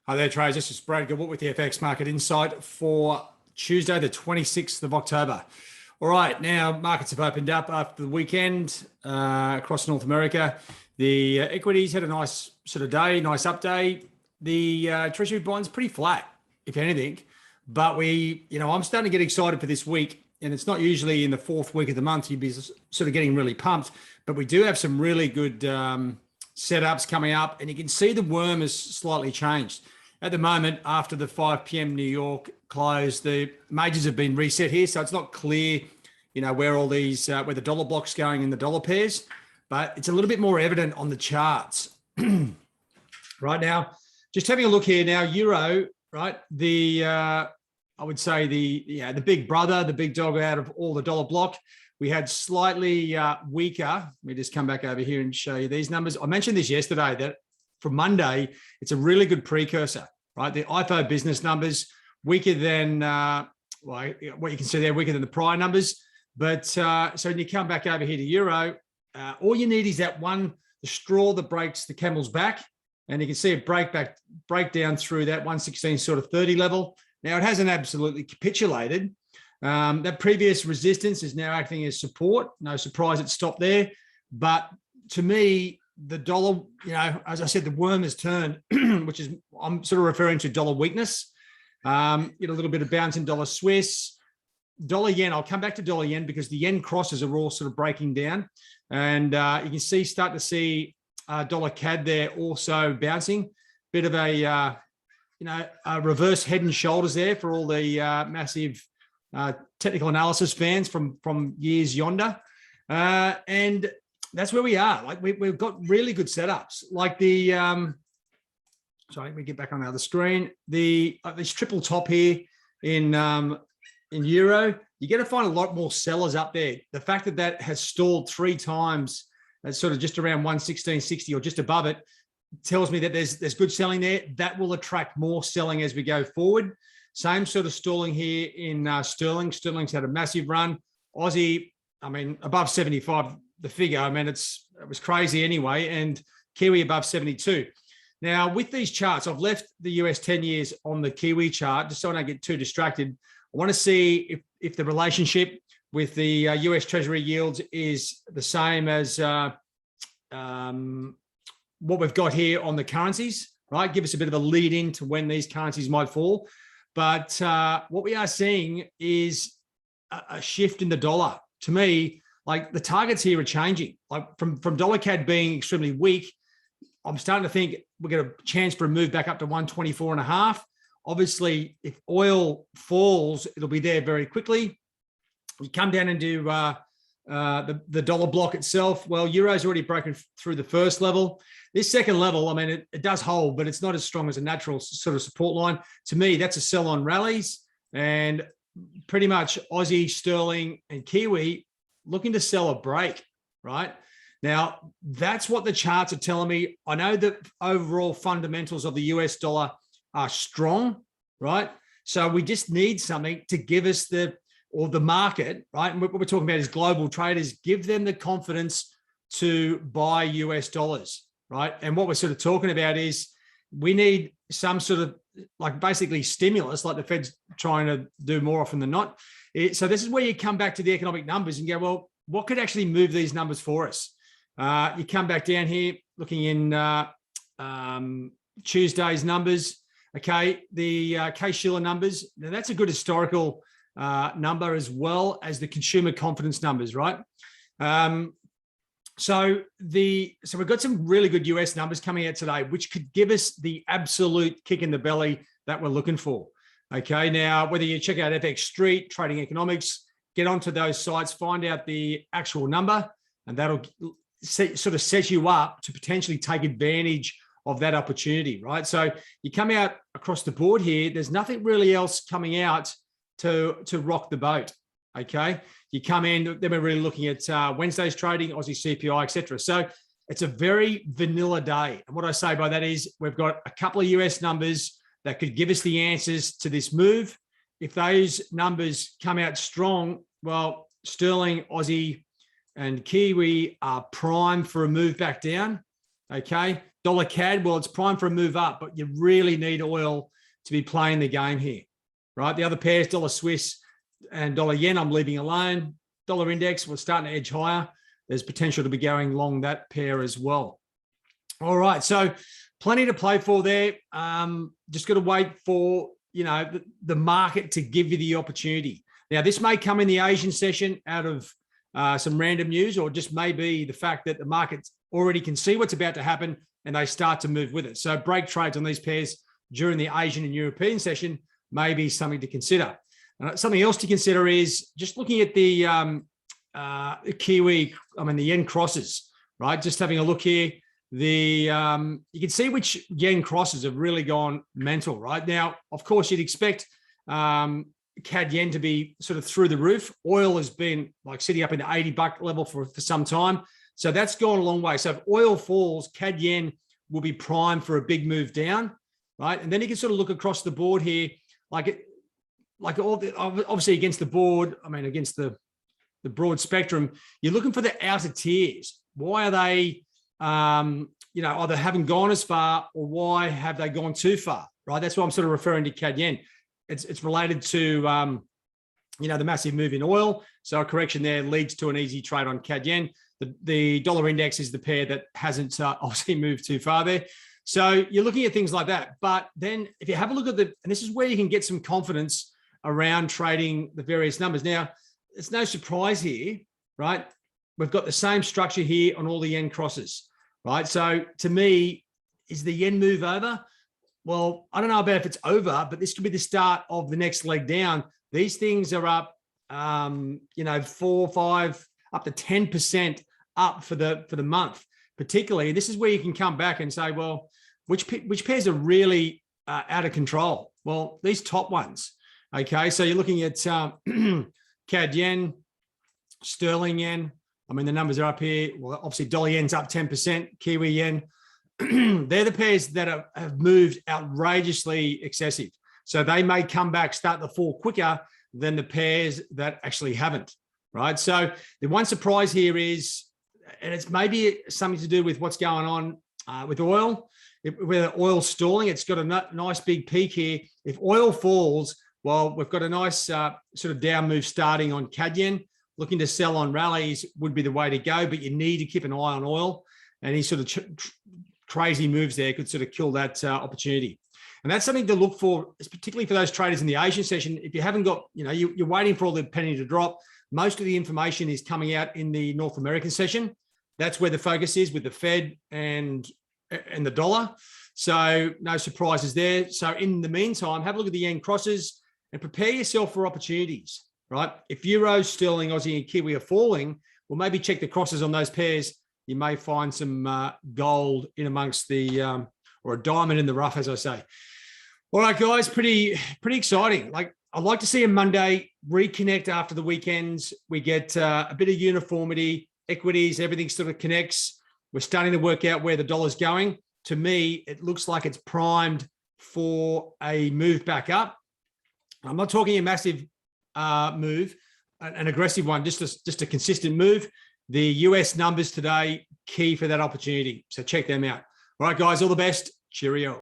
Hi there, traders. This is Brad Gilbert with the FX Market Insight for Tuesday, the 26th of October. All right, now markets have opened up after the weekend across North America. The equities had a nice sort of day, nice up day. The Treasury bonds pretty flat, if anything. But I'm starting to get excited for this week. And it's not usually in the fourth week of the month you'd be sort of getting really pumped. But we do have some really good setups coming up. And you can see the worm has slightly changed. At the moment, after the 5 p.m. New York close, the majors have been reset here. So it's not clear, where all these, where the dollar block's going in the dollar pairs, but it's a little bit more evident on the charts. Right now, just having a look here now, Euro, right? I would say the big brother, the big dog out of all the dollar block. We had slightly weaker. Let me just come back over here and show you these numbers. I mentioned this yesterday that for Monday, it's a really good precursor, right? The IFO business numbers weaker than what you can see there, weaker than the prior numbers. But so when you come back over here to Euro, all you need is that the straw that breaks the camel's back, and you can see it break down through that 116 sort of 30 level. Now it hasn't absolutely capitulated. That previous resistance is now acting as support. No surprise it stopped there. But to me, the dollar, as I said, the worm has turned, which is, I'm sort of referring to dollar weakness. A little bit of bounce in dollar Swiss, dollar yen. I'll come back to dollar yen because the yen crosses are all sort of breaking down. And you can start to see dollar CAD there also bouncing. Bit of a reverse head and shoulders there for all the massive technical analysis fans from years yonder. And that's where we are. Like we've got really good setups. Like sorry, let me get back on the other screen. This triple top here in Euro, you're going to find a lot more sellers up there. The fact that has stalled 3 times, that's sort of just around 116.60 or just above it, tells me that there's good selling there. That will attract more selling as we go forward. Same sort of stalling here in sterling. Sterling's had a massive run. Aussie, above 75. The figure, it was crazy anyway, and Kiwi above 72. Now, with these charts, I've left the US 10 years on the Kiwi chart just so I don't get too distracted. I want to see if the relationship with the US Treasury yields is the same as what we've got here on the currencies, right? Give us a bit of a lead into when these currencies might fall. But what we are seeing is a shift in the dollar. To me, like the targets here are changing. Like from dollar CAD being extremely weak, I'm starting to think we're going to chance for a move back up to 124.5. Obviously, if oil falls, it'll be there very quickly. You come down into the dollar block itself. Well, Euro's already broken through the first level. This second level, it does hold, but it's not as strong as a natural sort of support line. To me, that's a sell on rallies, and pretty much Aussie, sterling, and Kiwi looking to sell a break, right? Now, that's what the charts are telling me. I know that overall fundamentals of the US dollar are strong, right? So we just need something to give us the market, right? And what we're talking about is global traders, give them the confidence to buy US dollars, right? And what we're sort of talking about is we need some sort of like basically stimulus, like the Fed's trying to do more often than not. So this is where you come back to the economic numbers and go, well, what could actually move these numbers for us? You come back down here, looking in Tuesday's numbers. Okay, the Case-Shiller numbers. Now that's a good historical number as well as the consumer confidence numbers, right? So we've got some really good US numbers coming out today, which could give us the absolute kick in the belly that we're looking for. Okay, now whether you check out FX Street, Trading Economics, get onto those sites, find out the actual number, and that'll sort of set you up to potentially take advantage of that opportunity, right? So you come out across the board here, there's nothing really else coming out to rock the boat, okay? You come in, then we're really looking at Wednesday's trading, Aussie CPI, etc. So it's a very vanilla day. And what I say by that is we've got a couple of US numbers that could give us the answers to this move. If those numbers come out strong, well, sterling, Aussie, and Kiwi are prime for a move back down. Okay. Dollar CAD, well, it's primed for a move up, but you really need oil to be playing the game here, right? The other pairs, dollar Swiss and dollar yen, I'm leaving alone. Dollar index, we're starting to edge higher. There's potential to be going long that pair as well. All right, so plenty to play for there. Just got to wait for, you know, the market to give you the opportunity. Now, this may come in the Asian session out of some random news, or just maybe the fact that the market already can see what's about to happen and they start to move with it. So break trades on these pairs during the Asian and European session may be something to consider. Something else to consider is just looking at the Kiwi, the yen crosses, right? Just having a look here. You can see which yen crosses have really gone mental, right? Now, of course, you'd expect CAD yen to be sort of through the roof. Oil has been like sitting up in the $80 level for some time. So that's gone a long way. So if oil falls, CAD yen will be primed for a big move down, right? And then you can sort of look across the board here, obviously against the board, against the broad spectrum, you're looking for the outer tiers. Why are they, either haven't gone as far, or why have they gone too far, right? That's why I'm sort of referring to CAD yen. It's related to, the massive move in oil. So a correction there leads to an easy trade on CAD yen. The dollar index is the pair that hasn't obviously moved too far there. So you're looking at things like that. But then if you have a look at and this is where you can get some confidence around trading the various numbers. Now, it's no surprise here, right? We've got the same structure here on all the yen crosses, right? So to me, is the yen move over? Well, I don't know about if it's over, but this could be the start of the next leg down. These things are up, 4, 5, up to 10% up for the month, particularly. This is where you can come back and say, well, which pairs are really out of control? Well, these top ones. Okay, so you're looking at CAD yen, sterling yen. The numbers are up here. Well, obviously dollar yen's up 10%, Kiwi yen. They're the pairs that have moved outrageously excessive. So they may come back, start to fall quicker than the pairs that actually haven't, right? So the one surprise here is, and it's maybe something to do with what's going on with oil. With oil stalling, it's got a nice big peak here. If oil falls, well, we've got a nice sort of down move starting on CAD yen. Looking to sell on rallies would be the way to go, but you need to keep an eye on oil. And these sort of crazy moves there could sort of kill that opportunity. And that's something to look for, particularly for those traders in the Asian session. If you haven't got, you're waiting for all the penny to drop. Most of the information is coming out in the North American session. That's where the focus is with the Fed and the dollar. So no surprises there. So in the meantime, have a look at the yen crosses and prepare yourself for opportunities, right? If euro, sterling, Aussie, and Kiwi are falling, well, maybe check the crosses on those pairs. You may find some gold in amongst the, or a diamond in the rough, as I say. All right, guys, pretty exciting. I'd like to see a Monday reconnect after the weekends. We get a bit of uniformity, equities, everything sort of connects. We're starting to work out where the dollar's going. To me, it looks like it's primed for a move back up. I'm not talking a massive move, an aggressive one, just a consistent move. The US numbers today, key for that opportunity. So check them out. All right, guys, all the best. Cheerio.